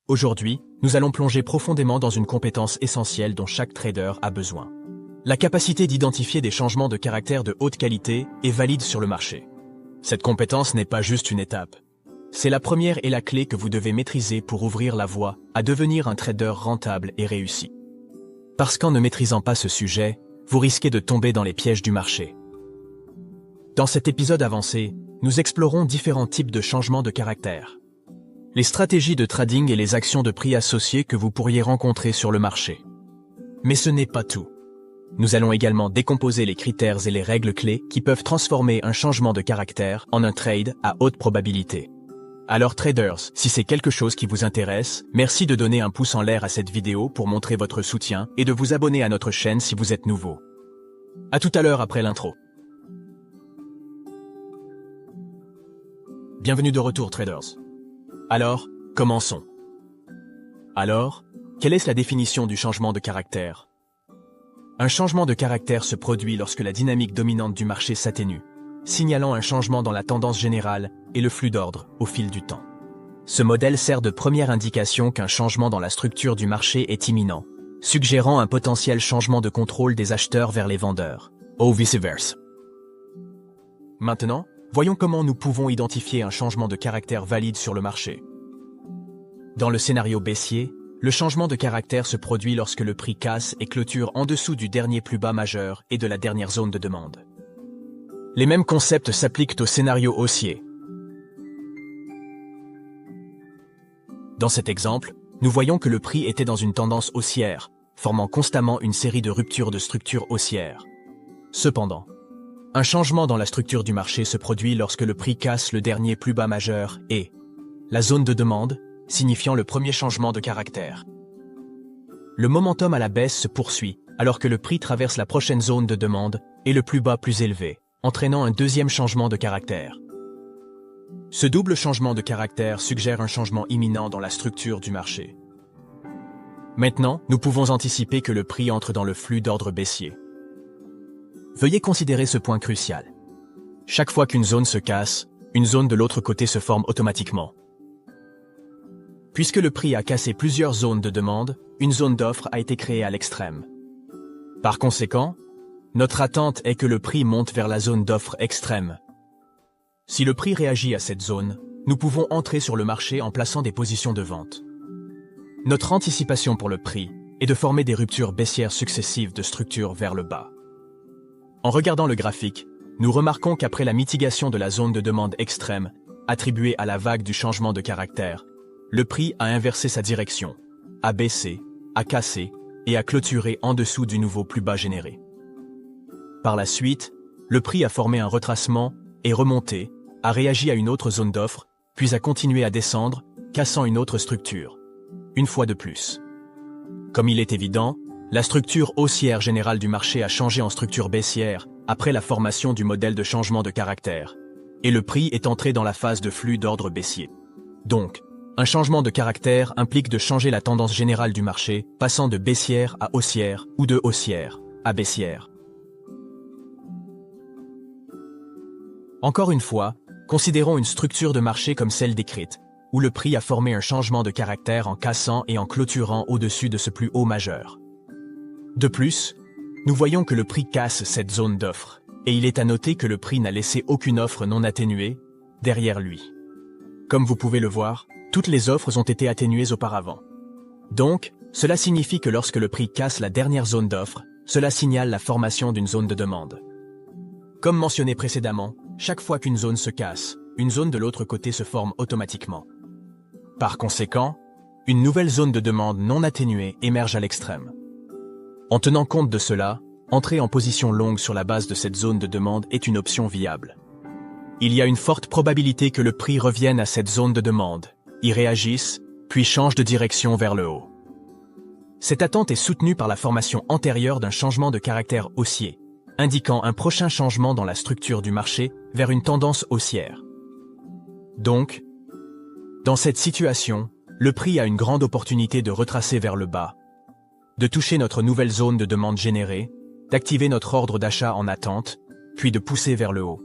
Aujourd'hui, nous allons plonger profondément dans une compétence essentielle dont chaque trader a besoin. La capacité d'identifier des changements de caractère de haute qualité et valides sur le marché. Cette compétence n'est pas juste une étape. C'est la première et la clé que vous devez maîtriser pour ouvrir la voie à devenir un trader rentable et réussi. Parce qu'en ne maîtrisant pas ce sujet, vous risquez de tomber dans les pièges du marché. Dans cet épisode avancé, nous explorons différents types de changements de caractère. Les stratégies de trading et les actions de prix associées que vous pourriez rencontrer sur le marché. Mais ce n'est pas tout. Nous allons également décomposer les critères et les règles clés qui peuvent transformer un changement de caractère en un trade à haute probabilité. Alors traders, si c'est quelque chose qui vous intéresse, merci de donner un pouce en l'air à cette vidéo pour montrer votre soutien et de vous abonner à notre chaîne si vous êtes nouveau. À tout à l'heure après l'intro. Bienvenue de retour traders. Alors, commençons. Alors, quelle est la définition du changement de caractère? Un changement de caractère se produit lorsque la dynamique dominante du marché s'atténue, signalant un changement dans la tendance générale et le flux d'ordre au fil du temps. Ce modèle sert de première indication qu'un changement dans la structure du marché est imminent, suggérant un potentiel changement de contrôle des acheteurs vers les vendeurs, ou vice-versa. Maintenant, voyons comment nous pouvons identifier un changement de caractère valide sur le marché. Dans le scénario baissier, le changement de caractère se produit lorsque le prix casse et clôture en dessous du dernier plus bas majeur et de la dernière zone de demande. Les mêmes concepts s'appliquent au scénario haussier. Dans cet exemple, nous voyons que le prix était dans une tendance haussière, formant constamment une série de ruptures de structure haussière. Cependant, un changement dans la structure du marché se produit lorsque le prix casse le dernier plus bas majeur et la zone de demande, signifiant le premier changement de caractère. Le momentum à la baisse se poursuit, alors que le prix traverse la prochaine zone de demande et le plus bas plus élevé, entraînant un deuxième changement de caractère. Ce double changement de caractère suggère un changement imminent dans la structure du marché. Maintenant, nous pouvons anticiper que le prix entre dans le flux d'ordre baissier. Veuillez considérer ce point crucial. Chaque fois qu'une zone se casse, une zone de l'autre côté se forme automatiquement. Puisque le prix a cassé plusieurs zones de demande, une zone d'offre a été créée à l'extrême. Par conséquent, notre attente est que le prix monte vers la zone d'offre extrême. Si le prix réagit à cette zone, nous pouvons entrer sur le marché en plaçant des positions de vente. Notre anticipation pour le prix est de former des ruptures baissières successives de structure vers le bas. En regardant le graphique, nous remarquons qu'après la mitigation de la zone de demande extrême, attribuée à la vague du changement de caractère, le prix a inversé sa direction, a baissé, a cassé et a clôturé en dessous du nouveau plus bas généré. Par la suite, le prix a formé un retracement et remonté, a réagi à une autre zone d'offre, puis a continué à descendre, cassant une autre structure. Une fois de plus. Comme il est évident, la structure haussière générale du marché a changé en structure baissière après la formation du modèle de changement de caractère, et le prix est entré dans la phase de flux d'ordre baissier. Donc, un changement de caractère implique de changer la tendance générale du marché, passant de baissière à haussière ou de haussière à baissière. Encore une fois, considérons une structure de marché comme celle décrite, où le prix a formé un changement de caractère en cassant et en clôturant au-dessus de ce plus haut majeur. De plus, nous voyons que le prix casse cette zone d'offre, et il est à noter que le prix n'a laissé aucune offre non atténuée derrière lui. Comme vous pouvez le voir, toutes les offres ont été atténuées auparavant. Donc, cela signifie que lorsque le prix casse la dernière zone d'offre, cela signale la formation d'une zone de demande. Comme mentionné précédemment, chaque fois qu'une zone se casse, une zone de l'autre côté se forme automatiquement. Par conséquent, une nouvelle zone de demande non atténuée émerge à l'extrême. En tenant compte de cela, entrer en position longue sur la base de cette zone de demande est une option viable. Il y a une forte probabilité que le prix revienne à cette zone de demande, y réagisse, puis change de direction vers le haut. Cette attente est soutenue par la formation antérieure d'un changement de caractère haussier, indiquant un prochain changement dans la structure du marché vers une tendance haussière. Donc, dans cette situation, le prix a une grande opportunité de retracer vers le bas, de toucher notre nouvelle zone de demande générée, d'activer notre ordre d'achat en attente, puis de pousser vers le haut.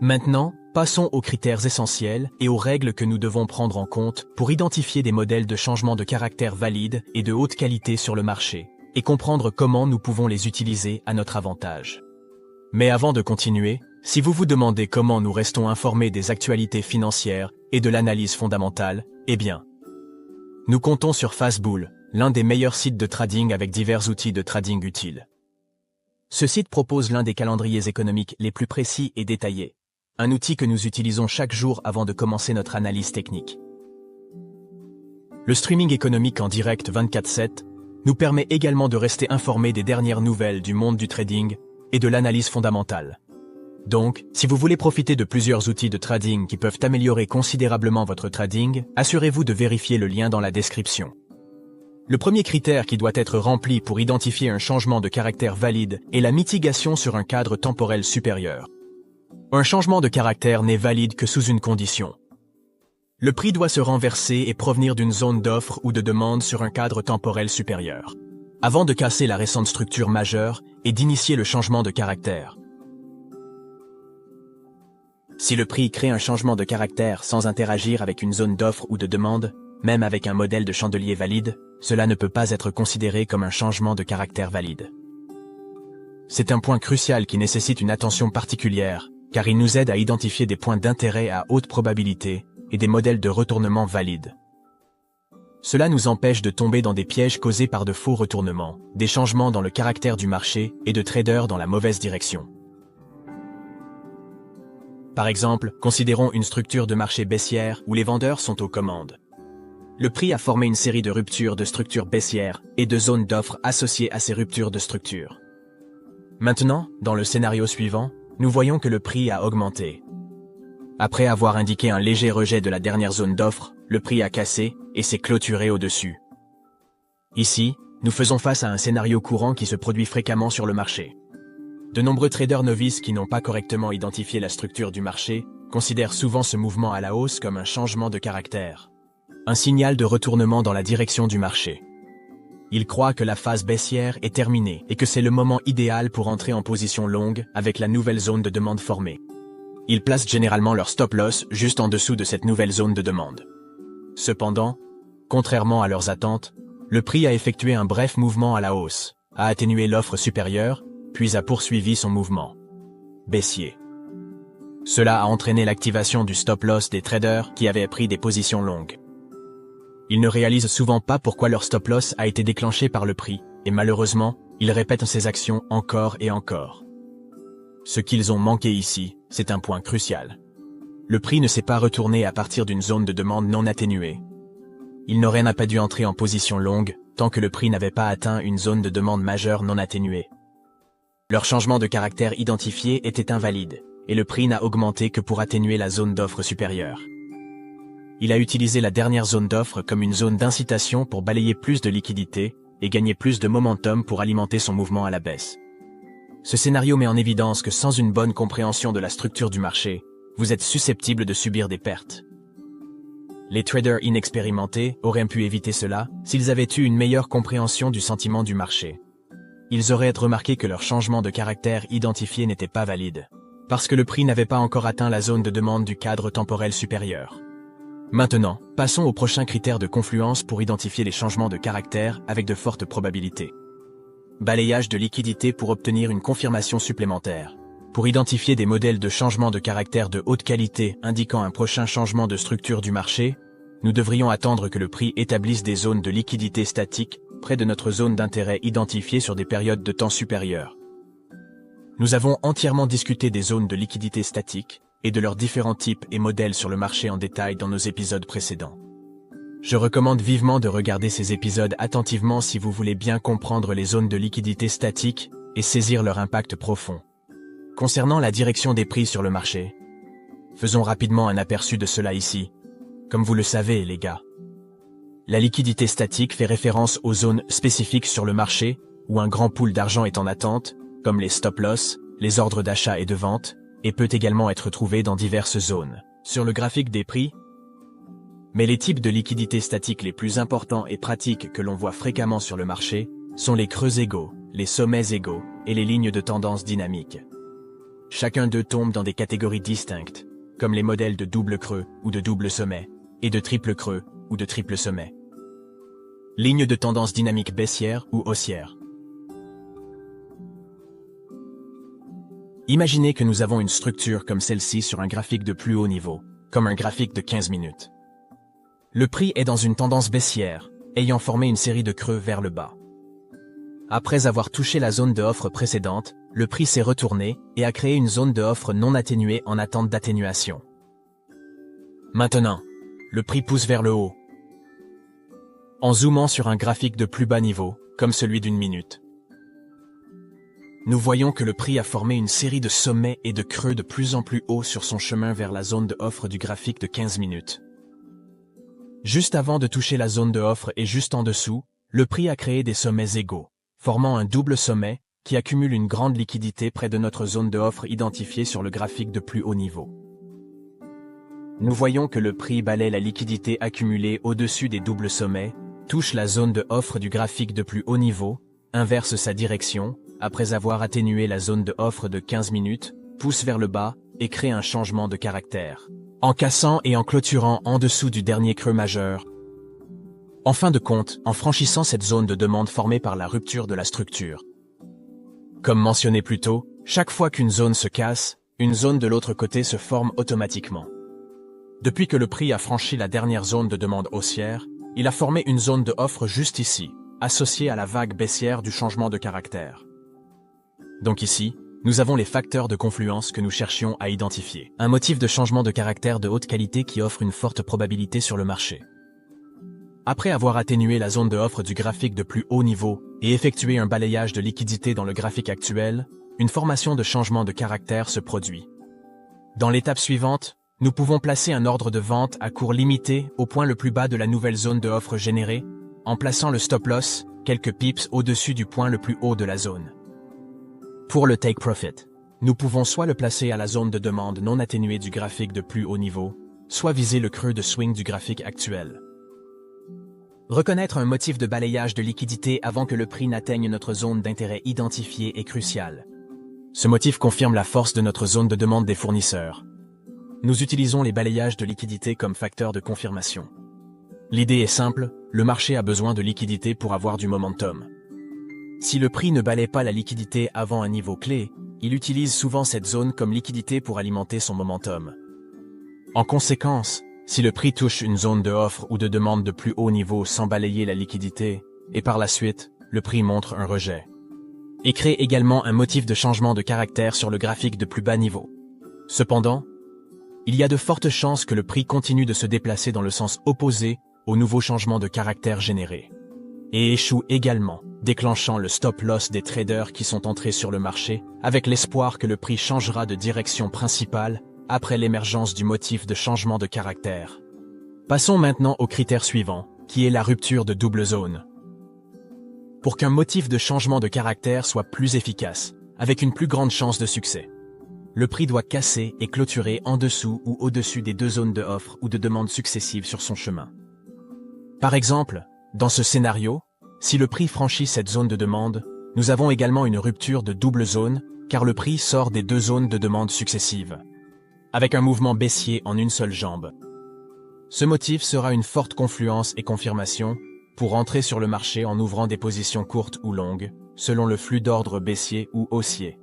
Maintenant, Passons aux critères essentiels et aux règles que nous devons prendre en compte pour identifier des modèles de changement de caractère valides et de haute qualité sur le marché, et comprendre comment nous pouvons les utiliser à notre avantage. Mais avant de continuer, si vous vous demandez comment nous restons informés des actualités financières et de l'analyse fondamentale, eh bien, nous comptons sur Fastbull, l'un des meilleurs sites de trading avec divers outils de trading utiles. Ce site propose l'un des calendriers économiques les plus précis et détaillés, un outil que nous utilisons chaque jour avant de commencer notre analyse technique. Le streaming économique en direct 24/7 nous permet également de rester informés des dernières nouvelles du monde du trading et de l'analyse fondamentale. Donc, si vous voulez profiter de plusieurs outils de trading qui peuvent améliorer considérablement votre trading, assurez-vous de vérifier le lien dans la description. Le premier critère qui doit être rempli pour identifier un changement de caractère valide est la mitigation sur un cadre temporel supérieur. Un changement de caractère n'est valide que sous une condition. Le prix doit se renverser et provenir d'une zone d'offre ou de demande sur un cadre temporel supérieur, avant de casser la récente structure majeure et d'initier le changement de caractère. Si le prix crée un changement de caractère sans interagir avec une zone d'offre ou de demande, même avec un modèle de chandelier valide, cela ne peut pas être considéré comme un changement de caractère valide. C'est un point crucial qui nécessite une attention particulière, car il nous aide à identifier des points d'intérêt à haute probabilité et des modèles de retournement valides. Cela nous empêche de tomber dans des pièges causés par de faux retournements, des changements dans le caractère du marché et de traders dans la mauvaise direction. Par exemple, considérons une structure de marché baissière où les vendeurs sont aux commandes. Le prix a formé une série de ruptures de structure baissière et de zones d'offres associées à ces ruptures de structure. Maintenant, dans le scénario suivant, nous voyons que le prix a augmenté. Après avoir indiqué un léger rejet de la dernière zone d'offre, le prix a cassé et s'est clôturé au-dessus. Ici, nous faisons face à un scénario courant qui se produit fréquemment sur le marché. De nombreux traders novices qui n'ont pas correctement identifié la structure du marché considèrent souvent ce mouvement à la hausse comme un changement de caractère, un signal de retournement dans la direction du marché. Ils croient que la phase baissière est terminée et que c'est le moment idéal pour entrer en position longue avec la nouvelle zone de demande formée. Ils placent généralement leur stop-loss juste en dessous de cette nouvelle zone de demande. Cependant, contrairement à leurs attentes, le prix a effectué un bref mouvement à la hausse, a atténué l'offre supérieure, puis a poursuivi son mouvement baissier. Cela a entraîné l'activation du stop-loss des traders qui avaient pris des positions longues. Ils ne réalisent souvent pas pourquoi leur stop-loss a été déclenché par le prix, et malheureusement, ils répètent ces actions encore et encore. Ce qu'ils ont manqué ici, c'est un point crucial. Le prix ne s'est pas retourné à partir d'une zone de demande non atténuée. Il n'aurait pas dû entrer en position longue tant que le prix n'avait pas atteint une zone de demande majeure non atténuée. Leur changement de caractère identifié était invalide, et le prix n'a augmenté que pour atténuer la zone d'offre supérieure. Il a utilisé la dernière zone d'offre comme une zone d'incitation pour balayer plus de liquidités et gagner plus de momentum pour alimenter son mouvement à la baisse. Ce scénario met en évidence que sans une bonne compréhension de la structure du marché, vous êtes susceptible de subir des pertes. Les traders inexpérimentés auraient pu éviter cela s'ils avaient eu une meilleure compréhension du sentiment du marché. Ils auraient remarqué que leur changement de caractère identifié n'était pas valide, parce que le prix n'avait pas encore atteint la zone de demande du cadre temporel supérieur. Maintenant, passons au prochain critère de confluence pour identifier les changements de caractère avec de fortes probabilités. Balayage de liquidité pour obtenir une confirmation supplémentaire. Pour identifier des modèles de changement de caractère de haute qualité indiquant un prochain changement de structure du marché, nous devrions attendre que le prix établisse des zones de liquidité statiques près de notre zone d'intérêt identifiée sur des périodes de temps supérieures. Nous avons entièrement discuté des zones de liquidité statiques et de leurs différents types et modèles sur le marché en détail dans nos épisodes précédents. Je recommande vivement de regarder ces épisodes attentivement si vous voulez bien comprendre les zones de liquidité statique et saisir leur impact profond. Concernant la direction des prix sur le marché, faisons rapidement un aperçu de cela ici. Comme vous le savez, les gars, la liquidité statique fait référence aux zones spécifiques sur le marché où un grand pool d'argent est en attente, comme les stop-loss, les ordres d'achat et de vente, et peut également être trouvé dans diverses zones sur le graphique des prix. Mais les types de liquidités statiques les plus importants et pratiques que l'on voit fréquemment sur le marché sont les creux égaux, les sommets égaux et les lignes de tendance dynamique. Chacun d'eux tombe dans des catégories distinctes, comme les modèles de double creux ou de double sommet, et de triple creux ou de triple sommet. Ligne de tendance dynamique baissière ou haussière. Imaginez que nous avons une structure comme celle-ci sur un graphique de plus haut niveau, comme un graphique de 15 minutes. Le prix est dans une tendance baissière, ayant formé une série de creux vers le bas. Après avoir touché la zone de offre précédente, le prix s'est retourné et a créé une zone de offre non atténuée en attente d'atténuation. Maintenant, le prix pousse vers le haut. En zoomant sur un graphique de plus bas niveau, comme celui d'une minute, nous voyons que le prix a formé une série de sommets et de creux de plus en plus haut sur son chemin vers la zone de offre du graphique de 15 minutes. Juste avant de toucher la zone de offre et juste en dessous, le prix a créé des sommets égaux, formant un double sommet qui accumule une grande liquidité près de notre zone de offre identifiée sur le graphique de plus haut niveau. Nous voyons que le prix balaie la liquidité accumulée au-dessus des doubles sommets, touche la zone de offre du graphique de plus haut niveau, inverse sa direction, après avoir atténué la zone de offre de 15 minutes, pousse vers le bas et crée un changement de caractère, en cassant et en clôturant en dessous du dernier creux majeur. En fin de compte, en franchissant cette zone de demande formée par la rupture de la structure. Comme mentionné plus tôt, chaque fois qu'une zone se casse, une zone de l'autre côté se forme automatiquement. Depuis que le prix a franchi la dernière zone de demande haussière, il a formé une zone de offre juste ici, associée à la vague baissière du changement de caractère. Donc ici, nous avons les facteurs de confluence que nous cherchions à identifier. Un motif de changement de caractère de haute qualité qui offre une forte probabilité sur le marché. Après avoir atténué la zone de offre du graphique de plus haut niveau et effectué un balayage de liquidité dans le graphique actuel, une formation de changement de caractère se produit. Dans l'étape suivante, nous pouvons placer un ordre de vente à cours limité au point le plus bas de la nouvelle zone de offre générée, en plaçant le stop loss quelques pips au-dessus du point le plus haut de la zone. Pour le take profit, nous pouvons soit le placer à la zone de demande non atténuée du graphique de plus haut niveau, soit viser le creux de swing du graphique actuel. Reconnaître un motif de balayage de liquidité avant que le prix n'atteigne notre zone d'intérêt identifiée est crucial. Ce motif confirme la force de notre zone de demande des fournisseurs. Nous utilisons les balayages de liquidité comme facteur de confirmation. L'idée est simple, le marché a besoin de liquidité pour avoir du momentum. Si le prix ne balaie pas la liquidité avant un niveau clé, il utilise souvent cette zone comme liquidité pour alimenter son momentum. En conséquence, si le prix touche une zone de offre ou de demande de plus haut niveau sans balayer la liquidité, et par la suite, le prix montre un rejet. Et crée également un motif de changement de caractère sur le graphique de plus bas niveau. Cependant, il y a de fortes chances que le prix continue de se déplacer dans le sens opposé au nouveau changement de caractère généré. Et échoue également, déclenchant le stop loss des traders qui sont entrés sur le marché, avec l'espoir que le prix changera de direction principale après l'émergence du motif de changement de caractère. Passons maintenant au critère suivant, qui est la rupture de double zone. Pour qu'un motif de changement de caractère soit plus efficace, avec une plus grande chance de succès, le prix doit casser et clôturer en dessous ou au-dessus des deux zones de offre ou de demande successives sur son chemin. Par exemple, dans ce scénario, si le prix franchit cette zone de demande, nous avons également une rupture de double zone, car le prix sort des deux zones de demande successives, avec un mouvement baissier en une seule jambe. Ce motif sera une forte confluence et confirmation pour entrer sur le marché en ouvrant des positions courtes ou longues, selon le flux d'ordre baissier ou haussier.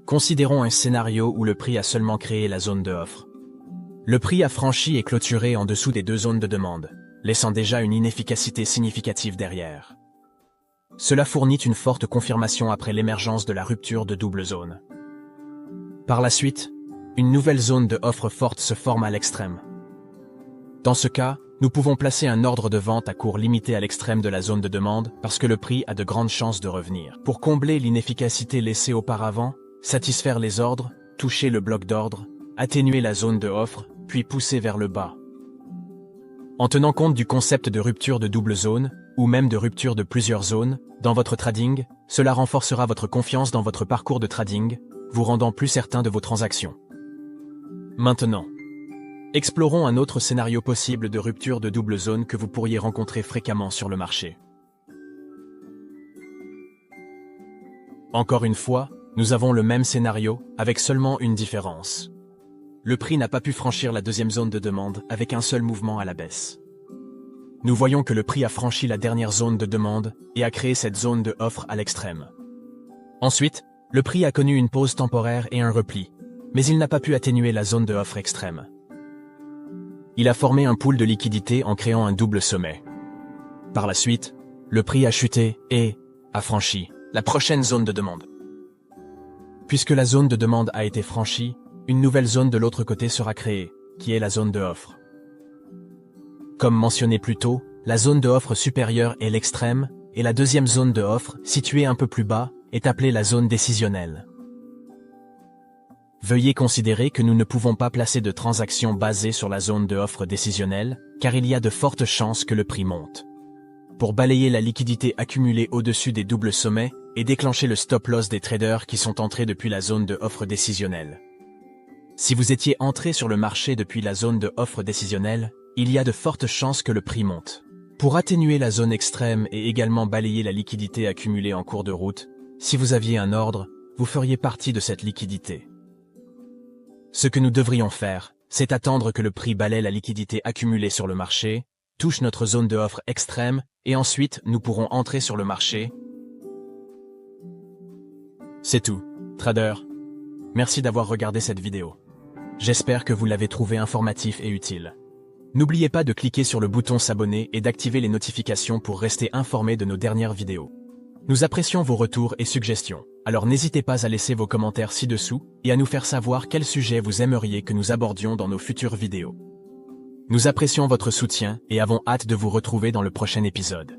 Considérons un scénario où le prix a seulement créé la zone de offre. Le prix a franchi et clôturé en dessous des deux zones de demande, laissant déjà une inefficacité significative derrière. Cela fournit une forte confirmation après l'émergence de la rupture de double zone. Par la suite, une nouvelle zone de offre forte se forme à l'extrême. Dans ce cas, nous pouvons placer un ordre de vente à cours limité à l'extrême de la zone de demande parce que le prix a de grandes chances de revenir. Pour combler l'inefficacité laissée auparavant, satisfaire les ordres, toucher le bloc d'ordre, atténuer la zone de offre, puis pousser vers le bas. En tenant compte du concept de rupture de double zone, ou même de rupture de plusieurs zones, dans votre trading, cela renforcera votre confiance dans votre parcours de trading, vous rendant plus certain de vos transactions. Maintenant, explorons un autre scénario possible de rupture de double zone que vous pourriez rencontrer fréquemment sur le marché. Encore une fois, nous avons le même scénario, avec seulement une différence. le prix n'a pas pu franchir la deuxième zone de demande avec un seul mouvement à la baisse. Nous voyons que le prix a franchi la dernière zone de demande et a créé cette zone de offre à l'extrême. Ensuite, le prix a connu une pause temporaire et un repli, mais il n'a pas pu atténuer la zone de offre extrême. Il a formé un pool de liquidité en créant un double sommet. Par la suite, le prix a chuté et a franchi la prochaine zone de demande. Puisque la zone de demande a été franchie, une nouvelle zone de l'autre côté sera créée, qui est la zone de offre. Comme mentionné plus tôt, la zone de offre supérieure est l'extrême, et la deuxième zone de offre, située un peu plus bas, est appelée la zone décisionnelle. Veuillez considérer que nous ne pouvons pas placer de transactions basées sur la zone de offre décisionnelle, car il y a de fortes chances que le prix monte. Pour balayer la liquidité accumulée au-dessus des doubles sommets et déclencher le stop-loss des traders qui sont entrés depuis la zone de offre décisionnelle. Si vous étiez entré sur le marché depuis la zone de offre décisionnelle, il y a de fortes chances que le prix monte. Pour atténuer la zone extrême et également balayer la liquidité accumulée en cours de route, si vous aviez un ordre, vous feriez partie de cette liquidité. Ce que nous devrions faire, c'est attendre que le prix balaie la liquidité accumulée sur le marché, touche notre zone de offre extrême, et ensuite nous pourrons entrer sur le marché. C'est tout, trader. Merci d'avoir regardé cette vidéo. J'espère que vous l'avez trouvé informatif et utile. N'oubliez pas de cliquer sur le bouton s'abonner et d'activer les notifications pour rester informé de nos dernières vidéos. Nous apprécions vos retours et suggestions, alors n'hésitez pas à laisser vos commentaires ci-dessous et à nous faire savoir quel sujet vous aimeriez que nous abordions dans nos futures vidéos. Nous apprécions votre soutien et avons hâte de vous retrouver dans le prochain épisode.